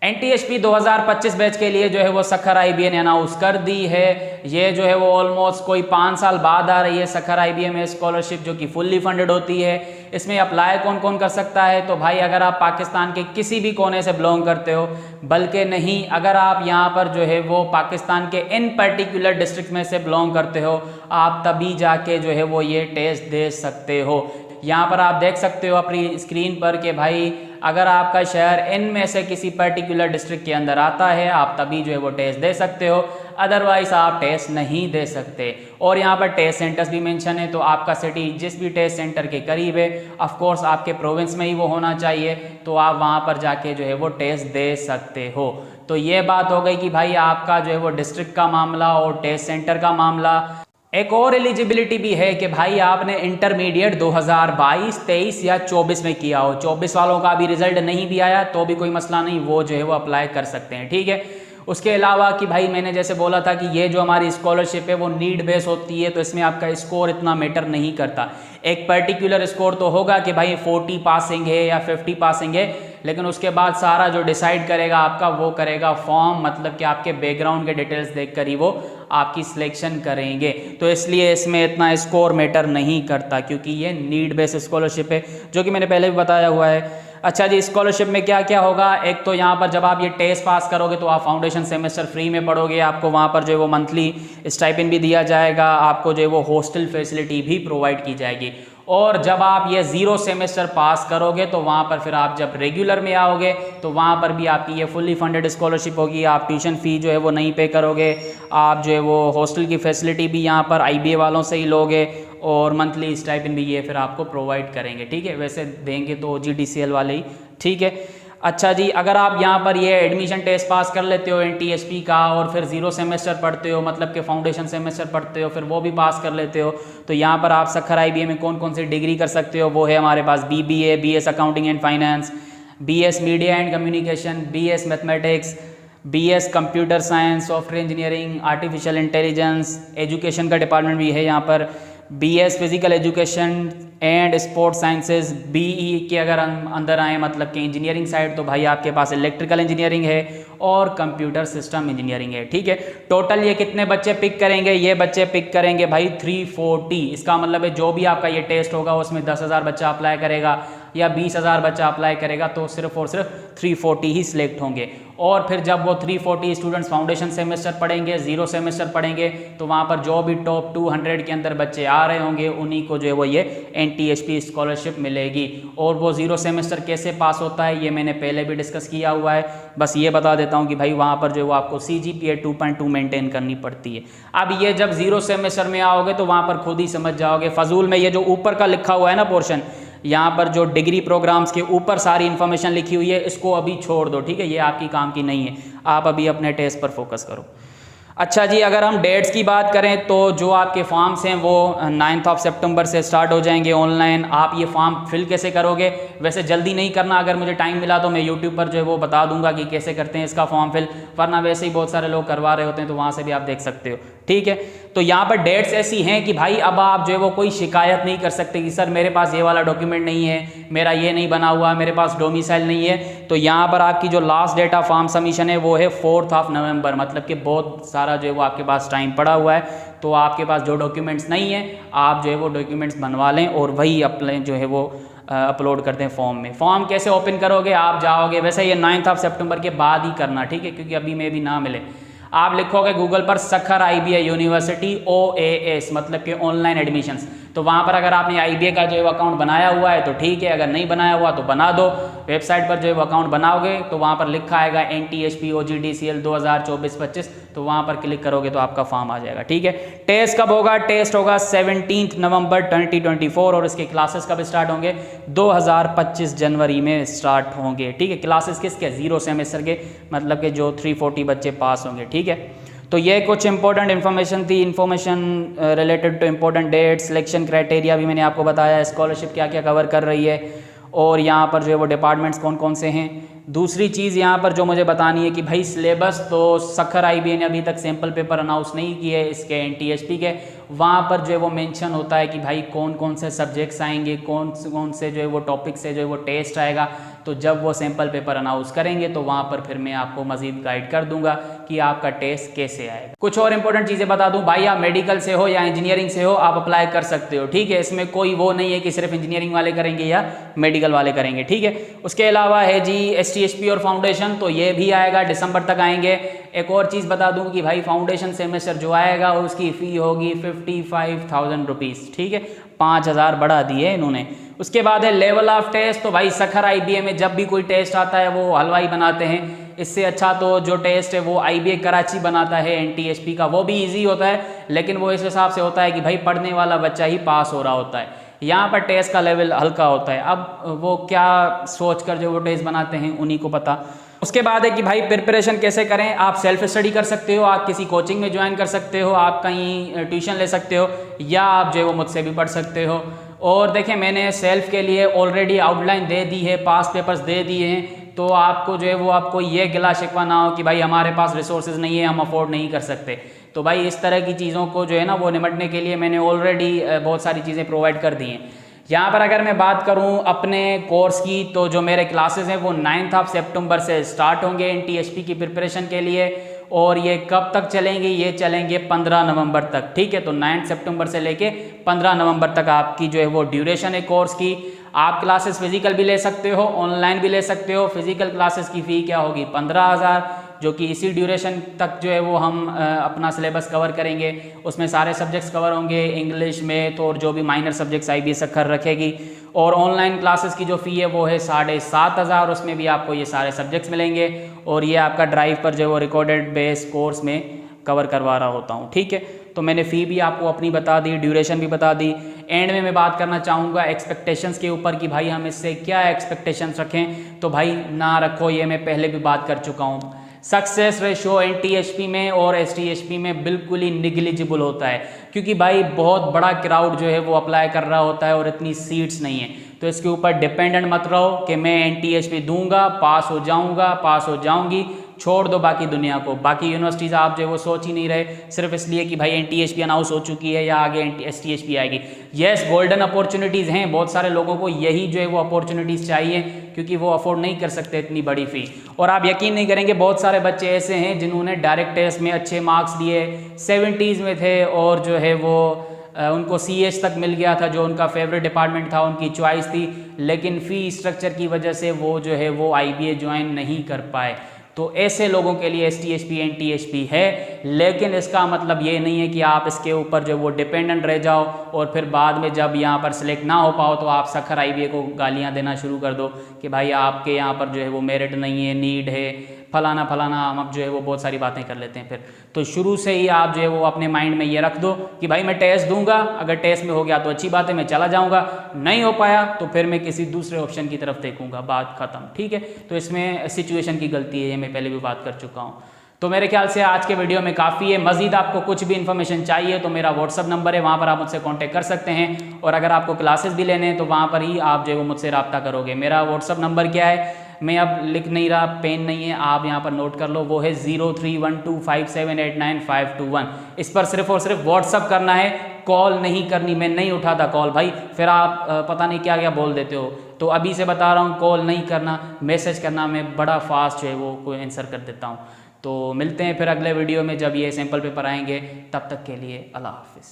NTHP 2025 batch के लिए जो है वो सखर IBA ने अनाउंस कर दी है। ये जो है वो ऑलमोस्ट कोई 5 साल बाद आ रही है सखर IBA में स्कॉलरशिप, जो कि फुल्ली फंडेड होती है। इसमें अप्लाई कौन कौन कर सकता है? तो भाई अगर आप पाकिस्तान के किसी भी कोने से बिलोंग करते हो, बल्कि नहीं, अगर आप यहाँ पर जो है वो पाकिस्तान के इन पर्टिकुलर डिस्ट्रिक्ट में से बिलोंग करते हो, आप तभी जाके जो है वो ये टेस्ट दे सकते हो। यहाँ पर आप देख सकते हो अपनी स्क्रीन पर कि भाई अगर आपका शहर इनमें से किसी पर्टिकुलर डिस्ट्रिक्ट के अंदर आता है, आप तभी जो है वो टेस्ट दे सकते हो, अदरवाइज आप टेस्ट नहीं दे सकते। और यहाँ पर टेस्ट सेंटर्स भी मेंशन है, तो आपका सिटी जिस भी टेस्ट सेंटर के करीब है, ऑफ कोर्स आपके प्रोविंस में ही वो होना चाहिए, तो आप वहाँ पर जाके जो है वो टेस्ट दे सकते हो। तो ये बात हो गई कि भाई आपका जो है वो डिस्ट्रिक्ट का मामला और टेस्ट सेंटर का मामला। एक और एलिजिबिलिटी भी है कि भाई आपने इंटरमीडिएट 2022, 23 या 24 में किया हो। 24 वालों का अभी रिजल्ट नहीं भी आया तो भी कोई मसला नहीं, वो जो है वो अप्लाई कर सकते हैं, ठीक है। उसके अलावा कि भाई मैंने जैसे बोला था कि ये जो हमारी स्कॉलरशिप है वो नीड बेस होती है, तो इसमें आपका स्कोर इतना मैटर नहीं करता। एक पर्टिकुलर स्कोर तो होगा कि भाई 40 पासिंग है या 50 पासिंग है, लेकिन उसके बाद सारा जो डिसाइड करेगा आपका, वो करेगा फॉर्म, मतलब कि आपके बैकग्राउंड के डिटेल्स देखकर ही वो आपकी सिलेक्शन करेंगे। तो इसलिए इसमें इतना स्कोर मैटर नहीं करता, क्योंकि ये नीड बेस स्कॉलरशिप है, जो कि मैंने पहले भी बताया हुआ है। अच्छा जी, स्कॉलरशिप में क्या क्या होगा? एक तो यहाँ पर जब आप ये टेस्ट पास करोगे तो आप फाउंडेशन सेमेस्टर फ्री में पढ़ोगे, आपको वहाँ पर जो है वो मंथली स्टाइपेंड भी दिया जाएगा, आपको जो है वो हॉस्टल फैसिलिटी भी प्रोवाइड की जाएगी। और जब आप ये 0 सेमेस्टर पास करोगे तो वहाँ पर फिर आप जब रेगुलर में आओगे तो वहाँ पर भी आपकी ये फुल्ली फंडेड स्कॉलरशिप होगी। आप ट्यूशन फ़ी जो है वो नहीं पे करोगे, आप जो है वो हॉस्टल की फैसिलिटी भी यहाँ पर IBA वालों से ही लोगे, और मंथली स्टाइपेंड भी ये फिर आपको प्रोवाइड करेंगे, ठीक है। वैसे देंगे तो GDCL वाले ही, ठीक है। अच्छा जी, अगर आप यहाँ पर ये एडमिशन टेस्ट पास कर लेते हो NTHP का, और फिर 0 सेमेस्टर पढ़ते हो, मतलब कि फाउंडेशन सेमेस्टर पढ़ते हो, फिर वो भी पास कर लेते हो, तो यहाँ पर आप सखर IBA में कौन कौन सी डिग्री कर सकते हो? वो है हमारे पास BBA, BS accounting and finance, BS media and communication, BS mathematics, BS computer science, software engineering, artificial intelligence, education का डिपार्टमेंट भी है यहाँ पर, BS physical education and sports sciences. BE के अगर हम अंदर आए, मतलब कि इंजीनियरिंग साइड, तो भाई आपके पास इलेक्ट्रिकल इंजीनियरिंग है और कंप्यूटर सिस्टम इंजीनियरिंग है, ठीक है। टोटल ये कितने बच्चे पिक करेंगे? ये बच्चे पिक करेंगे भाई 340। इसका मतलब है जो भी आपका ये टेस्ट होगा उसमें 10,000 बच्चा अप्लाई करेगा या 20,000 बच्चा अप्लाई करेगा, तो सिर्फ और सिर्फ 340 ही सिलेक्ट होंगे। और फिर जब वो 340 स्टूडेंट्स फाउंडेशन सेमेस्टर पढ़ेंगे, 0 सेमेस्टर पढ़ेंगे, तो वहाँ पर जो भी टॉप 200 के अंदर बच्चे आ रहे होंगे, उन्हीं को जो है वो ये NTHP स्कॉलरशिप मिलेगी। और वो 0 सेमेस्टर कैसे पास होता है ये मैंने पहले भी डिस्कस किया हुआ है, बस ये बता देता हूँ कि भाई वहाँ पर जो है वो आपको CGPA 2.2 मेंटेन करनी पड़ती है। अब ये जब 0 सेमेस्टर में आओगे तो वहाँ पर खुद ही समझ जाओगे। फजूल में ये जो ऊपर का लिखा हुआ है ना पोर्शन, यहाँ पर जो डिग्री प्रोग्राम्स के ऊपर सारी इन्फॉर्मेशन लिखी हुई है, इसको अभी छोड़ दो, ठीक है। ये आपकी काम की नहीं है, आप अभी अपने टेस्ट पर फोकस करो। अच्छा जी, अगर हम डेट्स की बात करें तो जो आपके फॉर्म्स हैं वो 9 सितंबर से स्टार्ट हो जाएंगे ऑनलाइन। आप ये फॉर्म फिल कैसे करोगे? वैसे जल्दी नहीं करना, अगर मुझे टाइम मिला तो मैं यूट्यूब पर जो है वो बता दूंगा कि कैसे करते हैं इसका फॉर्म फिल, वरना वैसे ही बहुत सारे लोग करवा रहे होते हैं, तो वहाँ से भी आप देख सकते हो, ठीक है। तो यहाँ पर डेट्स ऐसी हैं कि भाई अब आप जो है वो कोई शिकायत नहीं कर सकते कि सर मेरे पास ये वाला डॉक्यूमेंट नहीं है, मेरा ये नहीं बना हुआ, मेरे पास डोमिसाइल नहीं है। तो यहाँ पर आपकी जो last date of form submission है वो है 4 नवंबर, मतलब कि बहुत सारा जो है वो आपके पास टाइम पड़ा हुआ है। तो आपके पास जो डॉक्यूमेंट्स नहीं है, आप जो है वो डॉक्यूमेंट्स बनवा लें और वही अपने जो है वो अपलोड करते हैं फॉर्म में। फॉर्म कैसे ओपन करोगे? आप जाओगे, वैसे ये 9 सितंबर के बाद ही करना, ठीक है, क्योंकि अभी में भी ना मिले। आप लिखोगे गूगल पर सखर IBA यूनिवर्सिटी OAS, मतलब कि ऑनलाइन एडमिशन्स, तो वहाँ पर अगर आपने IBA का जो है अकाउंट बनाया हुआ है तो ठीक है, अगर नहीं बनाया हुआ तो बना दो। वेबसाइट पर जो है अकाउंट बनाओगे तो वहाँ पर लिखा आएगा NTHP OGDCL 2024-25, तो वहाँ पर क्लिक करोगे तो आपका फॉर्म आ जाएगा, ठीक है। टेस्ट कब होगा? टेस्ट होगा 17 नवंबर 2024, और इसके क्लासेस कब स्टार्ट होंगे? 2025 जनवरी में स्टार्ट होंगे, ठीक है। क्लासेस किसके? 0 सेमेस्टर के, मतलब कि जो 340 बच्चे पास होंगे, ठीक है। तो ये कुछ इंपॉर्टेंट इन्फॉर्मेशन थी, information related to important date, selection criteria भी मैंने आपको बताया, स्कॉलरशिप क्या क्या कवर कर रही है, और यहाँ पर जो है वो डिपार्टमेंट्स कौन कौन से हैं, दूसरी चीज़ यहाँ पर जो मुझे बतानी है कि भाई सिलेबस तो सखर IBA ने अभी तक सैम्पल पेपर अनाउंस नहीं किए इसके NTSP के, वहाँ पर जो है वो मेंशन होता है कि भाई कौन कौन से सब्जेक्ट्स आएंगे, कौन से जो है वो टॉपिक से जो है वो टेस्ट आएगा। तो जब वो सैम्पल पेपर अनाउंस करेंगे तो वहाँ पर फिर मैं आपको मजीद गाइड कर दूंगा कि आपका टेस्ट कैसे आएगा। कुछ और इंपॉर्टेंट चीज़ें बता दूं, भाई आप मेडिकल से हो या इंजीनियरिंग से हो आप अप्लाई कर सकते हो, ठीक है। इसमें कोई वो नहीं है कि सिर्फ इंजीनियरिंग वाले करेंगे या मेडिकल वाले करेंगे, ठीक है। उसके अलावा है जी STSP और फाउंडेशन, तो ये भी आएगा, दिसंबर तक आएंगे। एक और चीज़ बता दूं कि भाई फाउंडेशन सेमेस्टर जो आएगा उसकी फ़ी होगी 55,000 रुपीज़, ठीक है, 5,000 बढ़ा दिए इन्होंने। उसके बाद है लेवल ऑफ टेस्ट, तो भाई सखर IBA में जब भी कोई टेस्ट आता है वो हलवाई बनाते हैं, इससे अच्छा तो जो टेस्ट है वो IBA कराची बनाता है NTSP का, वो भी इजी होता है, लेकिन वो इस हिसाब से होता है कि भाई पढ़ने वाला बच्चा ही पास हो रहा होता है। यहाँ पर टेस्ट का लेवल हल्का होता है, अब वो क्या सोच कर जो वो टेस्ट बनाते हैं उन्हीं को पता। उसके बाद है कि भाई प्रिपरेशन कैसे करें, आप सेल्फ स्टडी कर सकते हो, आप किसी कोचिंग में ज्वाइन कर सकते हो, आप कहीं ट्यूशन ले सकते हो, या आप जो है वो मुझसे भी पढ़ सकते हो। और देखें मैंने सेल्फ के लिए ऑलरेडी आउटलाइन दे दी है, पास पेपर्स दे दिए हैं, तो आपको जो है वो आपको ये गिला शिकवा ना हो कि भाई हमारे पास रिसोर्सेज नहीं है, हम अफोर्ड नहीं कर सकते। तो भाई इस तरह की चीज़ों को जो है ना वो निपटने के लिए मैंने ऑलरेडी बहुत सारी चीज़ें प्रोवाइड कर दी हैं। यहाँ पर अगर मैं बात करूँ अपने कोर्स की, तो जो मेरे क्लासेस हैं वो 9 सितंबर से स्टार्ट होंगे NTSP की प्रिपरेशन के लिए, और ये कब तक चलेंगे, ये चलेंगे 15 नवंबर तक, ठीक है। तो 9 सितंबर से लेके 15 नवंबर तक आपकी जो है वो ड्यूरेशन है कोर्स की। आप क्लासेस फिजिकल भी ले सकते हो, ऑनलाइन भी ले सकते हो। फिजिकल क्लासेस की फ़ी क्या होगी 15,000, जो कि इसी ड्यूरेशन तक जो है वो हम अपना सिलेबस कवर करेंगे, उसमें सारे सब्जेक्ट्स कवर होंगे, इंग्लिश, मैथ और जो भी माइनर सब्जेक्ट्स IBA सखर रखेगी। और ऑनलाइन क्लासेस की जो फ़ी है वो है 7,500, उसमें भी आपको ये सारे सब्जेक्ट्स मिलेंगे, और ये आपका ड्राइव पर जो है वो रिकॉर्डेड बेस कोर्स में कवर करवा रहा होता हूँ, ठीक है। तो मैंने फ़ी भी आपको अपनी बता दी, ड्यूरेशन भी बता दी। एंड में मैं बात करना चाहूँगा एक्सपेक्टेशंस के ऊपर कि भाई हम इससे क्या एक्सपेक्टेशंस रखें, तो भाई ना रखो, ये मैं पहले भी बात कर चुका हूँ। सक्सेस रेशो NTSP में और STSP में बिल्कुल ही निग्लिजिबल होता है, क्योंकि भाई बहुत बड़ा क्राउड जो है वो अप्लाई कर रहा होता है और इतनी सीट्स नहीं है। तो इसके ऊपर डिपेंडेंट मत रहो कि मैं NTSP दूंगा, पास हो जाऊंगा, पास हो जाऊंगी, छोड़ दो बाकी दुनिया को। बाकी यूनिवर्सिटीज़ आप जो है वो सोच ही नहीं रहे, सिर्फ इसलिए कि भाई NTSP अनाउंस हो चुकी है या आगे STSP आएगी। येस, गोल्डन अपॉर्चुनिटीज़ हैं, बहुत सारे लोगों को यही जो है वो अपॉर्चुनिटीज़ चाहिए, क्योंकि वो अफोर्ड नहीं कर सकते इतनी बड़ी फ़ी। और आप यकीन नहीं करेंगे, बहुत सारे बच्चे ऐसे हैं जिन्होंने डायरेक्ट टेस्ट में अच्छे मार्क्स लिए, 70s में थे, और जो है वो उनको CS तक मिल गया था, जो उनका फेवरेट डिपार्टमेंट था, उनकी चॉइस थी, लेकिन फ़ी स्ट्रक्चर की वजह से वो जो है वो IBA ज्वाइन नहीं कर पाए। तो ऐसे लोगों के लिए STSP NTSP है, लेकिन इसका मतलब ये नहीं है कि आप इसके ऊपर जो वो डिपेंडेंट रह जाओ और फिर बाद में जब यहाँ पर सिलेक्ट ना हो पाओ तो आप सखर IBA को गालियाँ देना शुरू कर दो कि भाई आपके यहाँ पर जो है वो मेरिट नहीं है, नीड है, फलाना फलाना, हम अब जो है वो बहुत सारी बातें कर लेते हैं फिर। तो शुरू से ही आप जो है वो अपने माइंड में ये रख दो कि भाई मैं टेस्ट दूंगा, अगर टेस्ट में हो गया तो अच्छी बात है, मैं चला जाऊंगा, नहीं हो पाया तो फिर मैं किसी दूसरे ऑप्शन की तरफ देखूंगा, बात खत्म, ठीक है। तो इसमें सिचुएशन की गलती है, ये मैं पहले भी बात कर चुका हूँ। तो मेरे ख्याल से आज के वीडियो में काफ़ी है। मजीद आपको कुछ भी इन्फॉर्मेशन चाहिए तो मेरा WhatsApp नंबर है, वहाँ पर आप मुझसे कांटेक्ट कर सकते हैं, और अगर आपको क्लासेस भी लेने हैं तो वहाँ पर ही आप जो है वो मुझसे रब्ता करोगे। मेरा WhatsApp नंबर क्या है, मैं अब लिख नहीं रहा, पेन नहीं है, आप यहाँ पर नोट कर लो, वो है 031257895521। इस पर सिर्फ और सिर्फ WhatsApp करना है, कॉल नहीं करनी। मैं नहीं उठाता कॉल भाई, फिर आप पता नहीं क्या क्या बोल देते हो। तो अभी से बता रहा हूँ, कॉल नहीं करना, मैसेज करना, मैं बड़ा फास्ट जो है वो कोई आंसर कर देता हूँ। तो मिलते हैं फिर अगले वीडियो में जब ये सैम्पल पेपर आएंगे, तब तक के लिए अल्लाह हाफिज़।